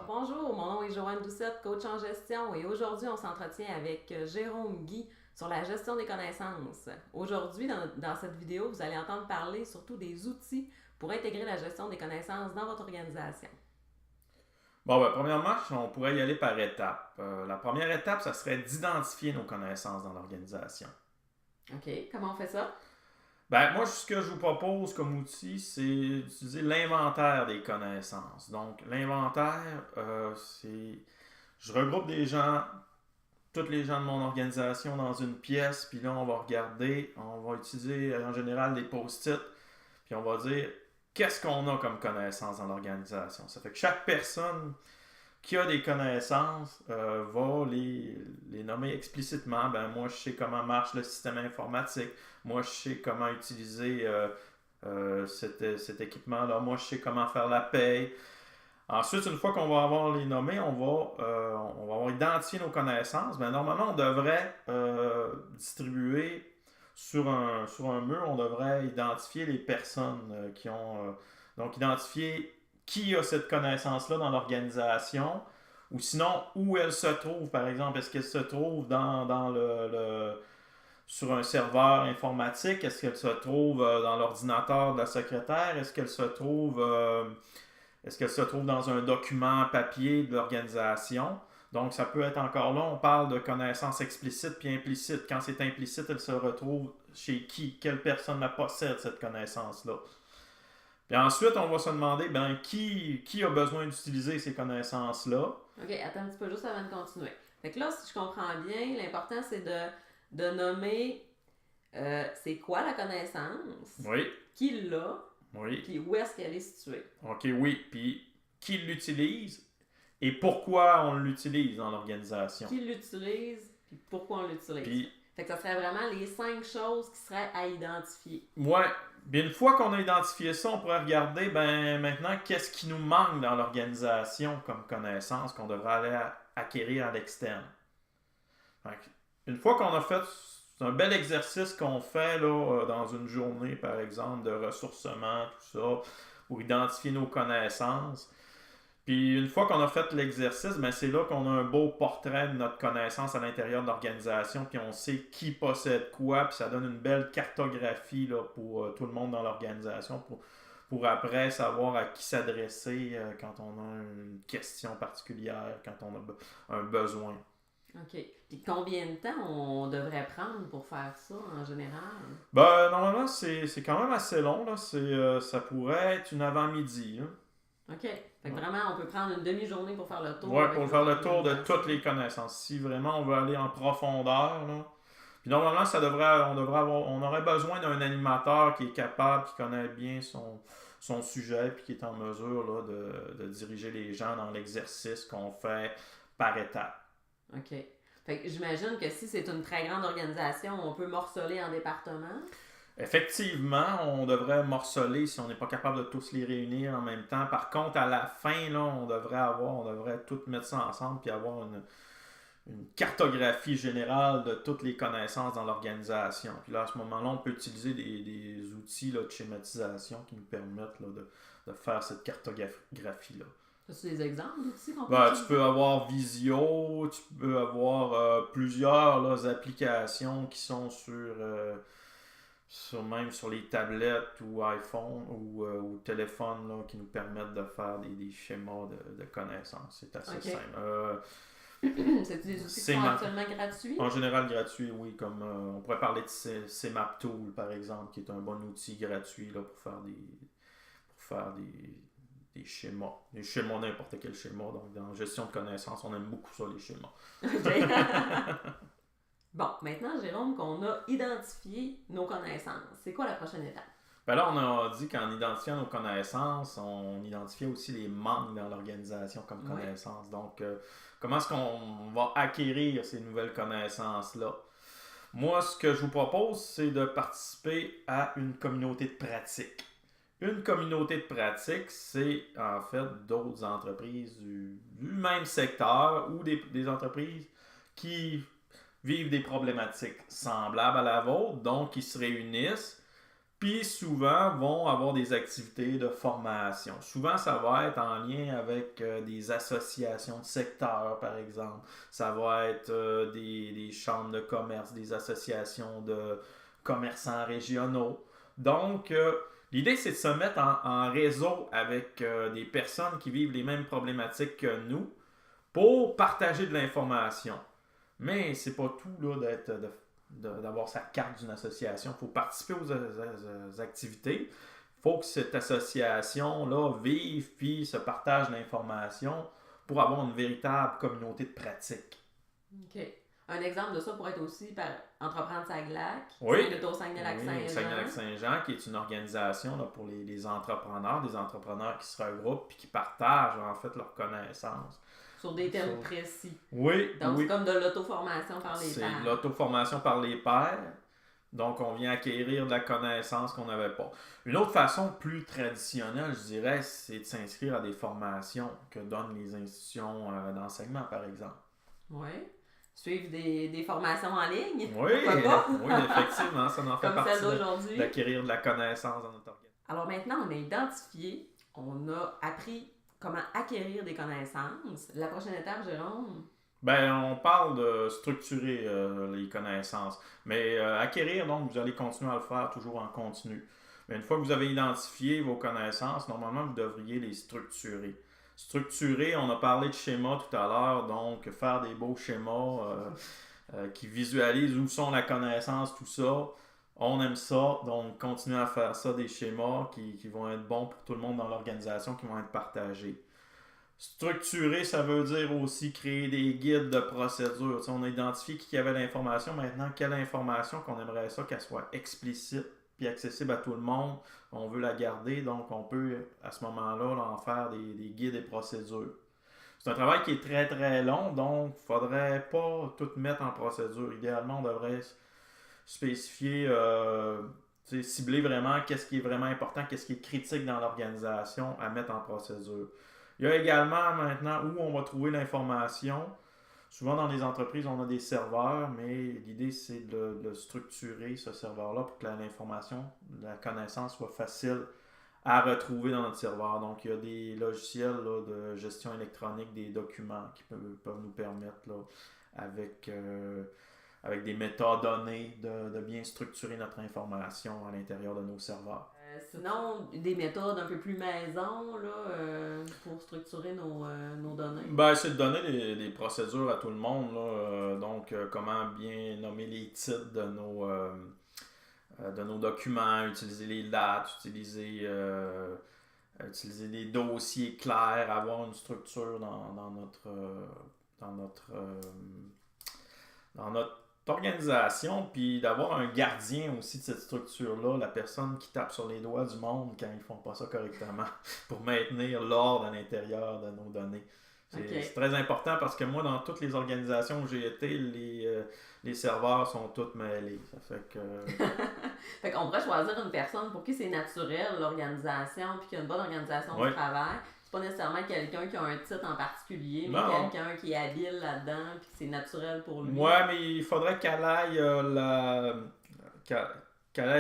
Bonjour, mon nom est Joanne Doucette, coach en gestion, et aujourd'hui, on s'entretient avec Jérôme Guy sur la gestion des connaissances. Aujourd'hui, dans cette vidéo, vous allez entendre parler surtout des outils pour intégrer la gestion des connaissances dans votre organisation. Premièrement, on pourrait y aller par étapes. La première étape, ça serait d'identifier nos connaissances dans l'organisation. OK, comment on fait ça? Moi, ce que je vous propose comme outil, c'est d'utiliser l'inventaire des connaissances. Donc, l'inventaire, c'est... Je regroupe des gens, tous les gens de mon organisation dans une pièce, puis là, on va regarder, on va utiliser en général des post-it, puis on va dire qu'est-ce qu'on a comme connaissances dans l'organisation. Ça fait que chaque personne qui a des connaissances va les nommer explicitement. Moi, je sais comment marche le système informatique. Moi, je sais comment utiliser cet équipement-là. Moi, je sais comment faire la paye. Ensuite, une fois qu'on va avoir les nommés, on va avoir identifié nos connaissances. Normalement, on devrait distribuer sur un mur, on devrait identifier les personnes qui ont... donc, identifier qui a cette connaissance-là dans l'organisation, ou sinon, où elle se trouve, par exemple. Est-ce qu'elle se trouve sur un serveur informatique? Est-ce qu'elle se trouve dans l'ordinateur de la secrétaire? Est-ce qu'elle se trouve dans un document papier de l'organisation? Donc, ça peut être encore là, on parle de connaissances explicites puis implicites. Quand c'est implicite, elle se retrouve chez qui? Quelle personne la possède, cette connaissance-là? Puis ensuite, on va se demander, qui a besoin d'utiliser ces connaissances-là? OK, attends un petit peu juste avant de continuer. Fait que là, si je comprends bien, l'important, c'est de nommer c'est quoi la connaissance, Oui. qui l'a, Oui. puis où est-ce qu'elle est située. OK, oui. Puis qui l'utilise et pourquoi on l'utilise dans l'organisation. Qui l'utilise, puis pourquoi on l'utilise. Puis, fait que ça serait vraiment les 5 choses qui seraient à identifier. Ouais. Bien, une fois qu'on a identifié ça, on pourrait regarder, maintenant, qu'est-ce qui nous manque dans l'organisation comme connaissance qu'on devrait aller acquérir à l'externe. Une fois qu'on a fait, c'est un bel exercice qu'on fait là, dans une journée, par exemple, de ressourcement, tout ça, pour identifier nos connaissances. Puis une fois qu'on a fait l'exercice, c'est là qu'on a un beau portrait de notre connaissance à l'intérieur de l'organisation, puis on sait qui possède quoi, puis ça donne une belle cartographie là, pour tout le monde dans l'organisation, pour après savoir à qui s'adresser quand on a une question particulière, quand on a un besoin. OK. Puis combien de temps on devrait prendre pour faire ça en général? Normalement, c'est quand même assez long. Là. Ça pourrait être une avant-midi. Hein. OK. Fait que vraiment, on peut prendre une demi-journée pour faire le tour. Oui, pour faire le tour de toutes les connaissances. Si vraiment on veut aller en profondeur, là. Puis normalement, on aurait besoin d'un animateur qui est capable, qui connaît bien son sujet, puis qui est en mesure là, de diriger les gens dans l'exercice qu'on fait par étapes. OK. Fait que j'imagine que si c'est une très grande organisation, on peut morceler en départements. Effectivement, on devrait morceler si on n'est pas capable de tous les réunir en même temps. Par contre, à la fin, là, on devrait tout mettre ça ensemble puis avoir une cartographie générale de toutes les connaissances dans l'organisation. Puis là, à ce moment-là, on peut utiliser des outils là, de schématisation qui nous permettent là, de faire cette cartographie-là. As-tu des exemples d'outils qu'on peut utiliser? Tu peux avoir Visio, tu peux avoir plusieurs là, applications qui sont même sur les tablettes ou iPhone ou téléphone là, qui nous permettent de faire des schémas de connaissances. C'est assez simple. C'est des outils qui sont actuellement gratuits? En général gratuit, oui. Comme on pourrait parler de CMapTool, par exemple, qui est un bon outil gratuit là, pour faire des schémas. Des schémas, n'importe quel schéma. Donc, dans gestion de connaissances, on aime beaucoup ça, les schémas. OK. Bon, maintenant, Jérôme, qu'on a identifié nos connaissances. C'est quoi la prochaine étape? Là, on a dit qu'en identifiant nos connaissances, on identifiait aussi les manques dans l'organisation comme connaissances. Donc, comment est-ce qu'on va acquérir ces nouvelles connaissances-là? Moi, ce que je vous propose, c'est de participer à une communauté de pratique. Une communauté de pratique, c'est en fait d'autres entreprises du même secteur ou des entreprises qui vivent des problématiques semblables à la vôtre, donc ils se réunissent, Puis souvent vont avoir des activités de formation. Souvent, ça va être en lien avec des associations de secteurs, par exemple. Ça va être des chambres de commerce, des associations de commerçants régionaux. Donc, l'idée, c'est de se mettre en réseau avec des personnes qui vivent les mêmes problématiques que nous pour partager de l'information. Mais c'est pas tout là, d'avoir sa carte d'une association. Il faut participer aux activités. Il faut que cette association-là vive puis se partage l'information pour avoir une véritable communauté de pratique. OK. Un exemple de ça pourrait être aussi par Entreprendre Saglac, Oui. Saguenay-Lac-Saint-Jean. Saguenay-Lac-Saint-Jean, qui est une organisation là, pour les entrepreneurs, des entrepreneurs qui se regroupent et qui partagent en fait leurs connaissances. Sur des thèmes précis. Oui. Donc, c'est comme de l'auto-formation par les pairs. C'est l'auto-formation par les pairs. Donc, on vient acquérir de la connaissance qu'on n'avait pas. Une autre façon plus traditionnelle, je dirais, c'est de s'inscrire à des formations que donnent les institutions d'enseignement, par exemple. Oui. Suivre des formations en ligne. Oui, oui, effectivement, ça en fait comme partie celle d'aujourd'hui. D'acquérir de la connaissance dans notre organisme. Alors maintenant, on a identifié, on a appris comment acquérir des connaissances. La prochaine étape, Jérôme? Ben, on parle de structurer les connaissances. Mais acquérir, donc, vous allez continuer à le faire toujours en continu. Mais une fois que vous avez identifié vos connaissances, normalement, vous devriez les structurer. Structurer, on a parlé de schéma tout à l'heure, donc faire des beaux schémas qui visualisent où sont la connaissance, tout ça. On aime ça, donc continuez à faire ça, des schémas qui vont être bons pour tout le monde dans l'organisation, qui vont être partagés. Structurer, ça veut dire aussi créer des guides de procédure. T'sais, on a identifié qui avait l'information. Maintenant, quelle information qu'on aimerait ça qu'elle soit explicite puis accessible à tout le monde. On veut la garder, donc on peut à ce moment-là en faire des guides et procédures. C'est un travail qui est très très long, donc il ne faudrait pas tout mettre en procédure. Idéalement, on devrait spécifier, cibler vraiment qu'est-ce qui est vraiment important, qu'est-ce qui est critique dans l'organisation à mettre en procédure. Il y a également maintenant où on va trouver l'information. Souvent dans les entreprises, on a des serveurs, mais l'idée c'est de structurer ce serveur-là pour que l'information, la connaissance soit facile à retrouver dans notre serveur. Donc il y a des logiciels là, de gestion électronique des documents qui peuvent nous permettre là, avec des métadonnées de bien structurer notre information à l'intérieur de nos serveurs. Sinon, des méthodes un peu plus maison là, pour structurer nos données? Ben, c'est de donner des procédures à tout le monde. Là, donc, comment bien nommer les titres de nos documents, utiliser les dates, utiliser des dossiers clairs, avoir une structure dans notre organisation, puis d'avoir un gardien aussi de cette structure-là, la personne qui tape sur les doigts du monde quand ils font pas ça correctement, pour maintenir l'ordre à l'intérieur de nos données. C'est très important parce que moi, dans toutes les organisations où j'ai été, les serveurs sont tous mêlés. Ça fait que... fait qu'on pourrait choisir une personne pour qui c'est naturel, l'organisation, puis qu'il y a une bonne organisation du travail. C'est pas nécessairement quelqu'un qui a un titre en particulier, mais quelqu'un qui est habile là-dedans, puis que c'est naturel pour lui. Ouais, mais il faudrait qu'elle aille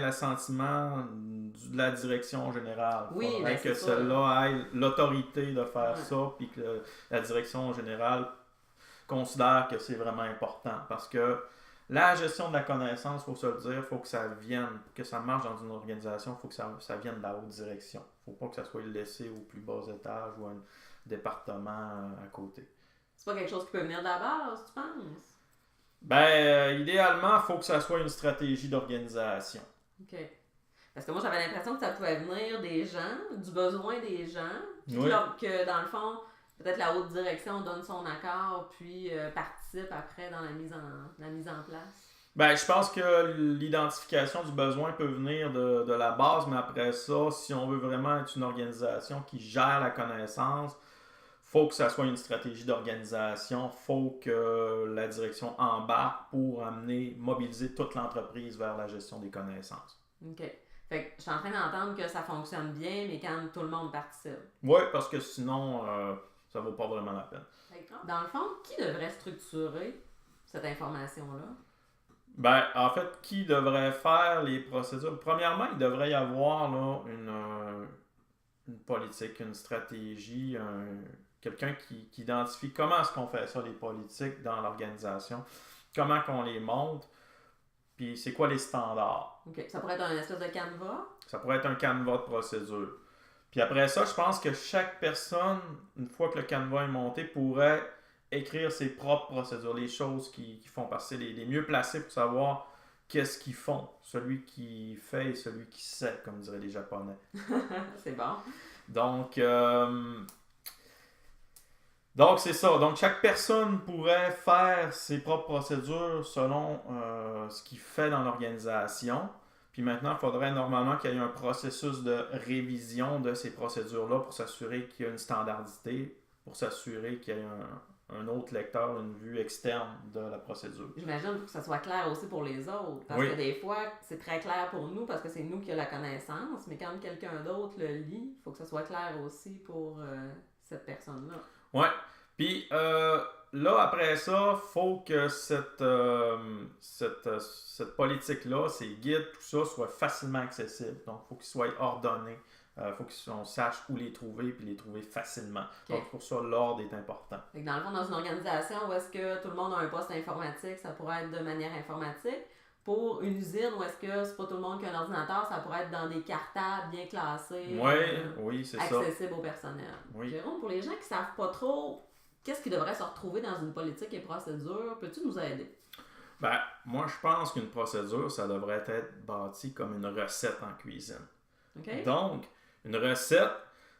l'assentiment de la direction générale. Il faudrait que celle-là ait l'autorité de faire ça, puis que la direction générale considère que c'est vraiment important. Parce que la gestion de la connaissance, il faut se le dire, il faut que ça vienne, que ça marche dans une organisation, il faut que ça vienne de la haute direction. Il ne faut pas que ça soit laissé au plus bas étage ou un département à côté. C'est pas quelque chose qui peut venir de la base, tu penses? Ben, idéalement, il faut que ça soit une stratégie d'organisation. OK. Parce que moi, j'avais l'impression que ça pouvait venir des gens, du besoin des gens, puis que dans le fond, peut-être la haute direction donne son accord, puis participe après dans la mise en place. Ben, je pense que l'identification du besoin peut venir de la base, mais après ça, si on veut vraiment être une organisation qui gère la connaissance, faut que ça soit une stratégie d'organisation, faut que la direction embarque pour mobiliser toute l'entreprise vers la gestion des connaissances. OK. Fait que je suis en train d'entendre que ça fonctionne bien, mais quand tout le monde participe. Oui, parce que sinon, ça vaut pas vraiment la peine. Dans le fond, qui devrait structurer cette information-là? En fait, qui devrait faire les procédures? Premièrement, il devrait y avoir là, une politique, une stratégie, quelqu'un qui identifie comment est-ce qu'on fait ça, les politiques dans l'organisation, comment qu'on les monte, puis c'est quoi les standards. OK. Ça pourrait être un espèce de canevas? Ça pourrait être un canevas de procédure. Puis après ça, je pense que chaque personne, une fois que le canevas est monté, pourrait écrire ses propres procédures, les choses qui font passer, les mieux placés pour savoir qu'est-ce qu'ils font. Celui qui fait et celui qui sait, comme diraient les Japonais. C'est bon. Donc, donc c'est ça. Donc, chaque personne pourrait faire ses propres procédures selon ce qu'il fait dans l'organisation. Puis maintenant, il faudrait normalement qu'il y ait un processus de révision de ces procédures-là pour s'assurer qu'il y a une standardité, pour s'assurer qu'il y ait un autre lecteur, une vue externe de la procédure. J'imagine que ça soit clair aussi pour les autres. Parce que des fois, c'est très clair pour nous parce que c'est nous qui avons la connaissance, mais quand quelqu'un d'autre le lit, il faut que ça soit clair aussi pour cette personne-là. Ouais. Puis là, après ça, il faut que cette politique-là, ces guides, tout ça, soit facilement accessible. Donc, il faut qu'ils soient ordonnés. Il faut qu'on sache où les trouver puis les trouver facilement. Okay. Donc, pour ça, l'ordre est important. Fait que dans le fond, dans une organisation où est-ce que tout le monde a un poste informatique, ça pourrait être de manière informatique. Pour une usine où est-ce que c'est pas tout le monde qui a un ordinateur, ça pourrait être dans des cartables bien classés. Oui, c'est accessibles au personnel. Oui. Jérôme, pour les gens qui savent pas trop qu'est-ce qui devrait se retrouver dans une politique et procédure, peux-tu nous aider? Moi, je pense qu'une procédure, ça devrait être bâti comme une recette en cuisine. Okay. Donc, une recette,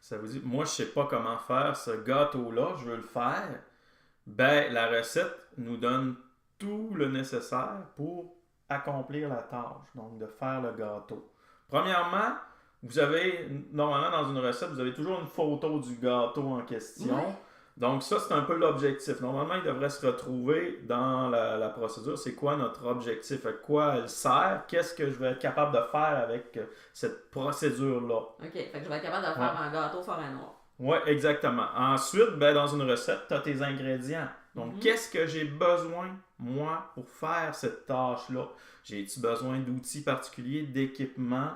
ça veut dire, moi, je sais pas comment faire ce gâteau-là, je veux le faire. La recette nous donne tout le nécessaire pour accomplir la tâche, donc de faire le gâteau. Premièrement, vous avez, normalement dans une recette, vous avez toujours une photo du gâteau en question. Oui. Donc ça, c'est un peu l'objectif. Normalement, il devrait se retrouver dans la procédure. C'est quoi notre objectif? À quoi elle sert? Qu'est-ce que je vais être capable de faire avec cette procédure-là? OK, fait que je vais être capable de faire un gâteau forêt noire. Oui, exactement. Ensuite, dans une recette, tu as tes ingrédients. Donc, qu'est-ce que j'ai besoin, moi, pour faire cette tâche-là? J'ai-tu besoin d'outils particuliers, d'équipements?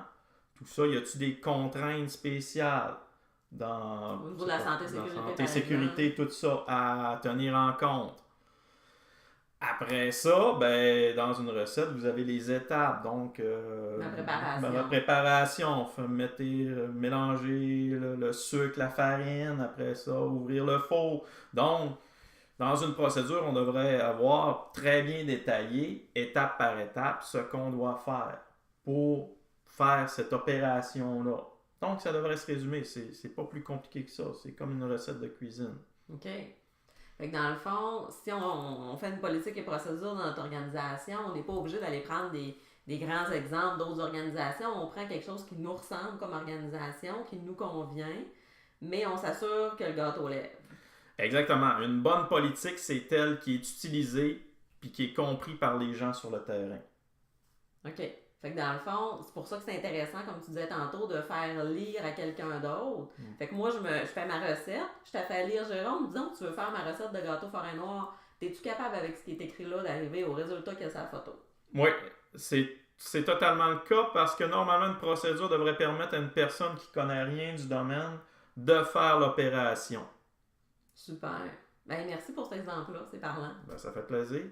Tout ça, y a-tu des contraintes spéciales? Au niveau de la santé-sécurité, tout ça à tenir en compte. Après ça, dans une recette, vous avez les étapes. Donc, la préparation. Mélanger le sucre, la farine. Après ça, ouvrir le four. Donc, dans une procédure, on devrait avoir très bien détaillé, étape par étape, ce qu'on doit faire pour faire cette opération-là. Donc, ça devrait se résumer. C'est pas plus compliqué que ça. C'est comme une recette de cuisine. OK. Fait que dans le fond, si on fait une politique et procédure dans notre organisation, on n'est pas obligé d'aller prendre des grands exemples d'autres organisations. On prend quelque chose qui nous ressemble comme organisation, qui nous convient, mais on s'assure que le gâteau lève. Exactement. Une bonne politique, c'est elle qui est utilisée puis qui est comprise par les gens sur le terrain. OK. Fait que dans le fond, c'est pour ça que c'est intéressant, comme tu disais tantôt, de faire lire à quelqu'un d'autre. Fait que moi, je fais ma recette, je t'ai fait lire, Jérôme, disons que tu veux faire ma recette de gâteau forêt noire. Es-tu capable, avec ce qui est écrit là, d'arriver au résultat qu'il y a sur la photo? Oui, c'est totalement le cas parce que normalement, une procédure devrait permettre à une personne qui ne connaît rien du domaine de faire l'opération. Super. Merci pour cet exemple-là, c'est parlant. Ça fait plaisir.